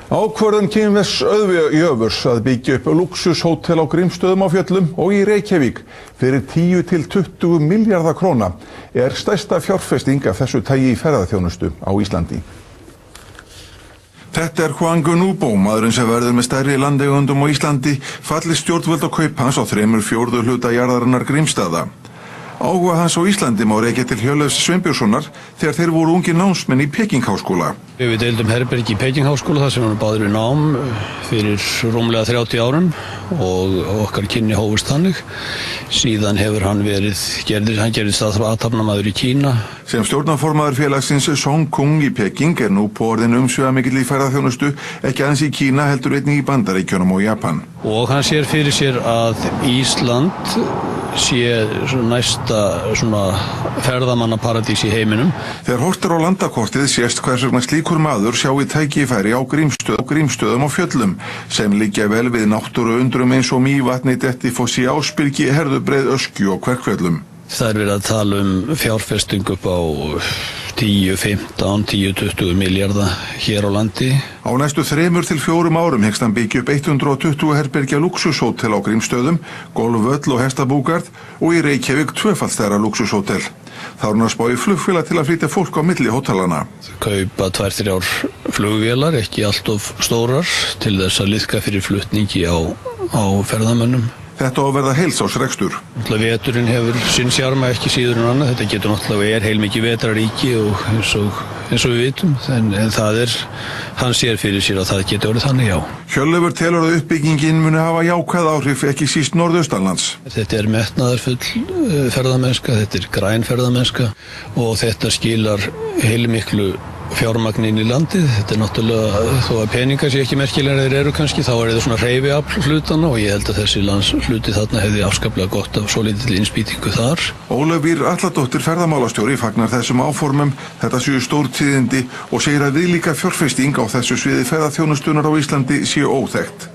Ákvörðun kínversks auðjöfurs að byggja upp lúxushótel á Grímsstöðum á Fjöllum og í Reykjavík fyrir 10 til 20 milljarða króna er stærsta fjárfesting af þessu tagi í ferðaþjónustu á Íslandi. Þetta er Juan Gunubo, maðurinn sem verður með stærri landeigendum á Íslandi, fallist stjórnvöld á kaup hans á 3/4 hluta jarðarinnar Grímsstaða. Áhuga hans á Íslandi má rekja til Hjörleifs Sveinbjörnssonar þegar þeir voru ungir námsmenn í Pekingháskóla. Við deildum herbergi í Pekingháskóla þar sem hann báður við nám fyrir rúmlega 30 árum og okkar kynni hófust þannig. Síðan hefur hann gerðist athafnamaður í Kína. Sem stjórnarformaður félagsins Song Kung í Peking er nú på orðinu umsvifamikill í ferðaþjónustu, ekki aðeins í Kína heldur einnig í Bandaríkjunum og Japan. Og hann sér fyrir sér að Ísland sé næsta ferðamannaparadís í heiminum. Þegar horft er á landakortið sést hvers vegna slíkur maður sjái tækifæri á Grímsstöðum á Fjöllum sem liggja vel við náttúruundrum eins og Mývatni, Dettifossi, Ásbyrgi, Herðubreið, Öskju og Kverkfjöllum. Það er verið að tala fjárfesting upp á 10, 15, 10, 20 milljarða hér á landi. Á næstu 3 til 4 árum hyggst hann byggja upp 120 herbergja lúxushótel á Grímsstöðum, golfvöll og hestabúgarð og í Reykjavík 2-falt stærra lúxushótel. Þá er hann að spá í flugvélar til að flytja fólk á milli hótelana. Kaupa 2-3 flugvélar, ekki alltof stórar, til þess að liðka fyrir flutningi á ferðamönnum. Þetta á að verða heilsársrekstur. Veturinn hefur sinn sjarma ekki síður en annað. Þetta getur náttúrulega heilmikið vetraríki og eins og við vitum. En hann sér fyrir sér að það getur orðið þannig, já. Hjörleifur telur að uppbyggingin muni hafa jákvæð áhrif ekki síst norðaustanlands. Þetta er metnaðarfull ferðamennska, þetta er græn ferðamennska og þetta skilar heilmiklu fjármagn inn í landið. Þetta er náttúrulega, þó að peningar sé ekki merkilega þeir eru kannski, þá er þetta svona hreyfiafl hlutana og ég held að þessi landshluti þarna hefði afskaplega gott af svolítil innspýtingu þar. Ólöf Ýr Atladóttir ferðamálastjóri fagnar þessum áformum, þetta séu stór tíðindi og segir að viðlíka fjárfesting á þessu sviði ferðaþjónustunnar á Íslandi séu óþekkt.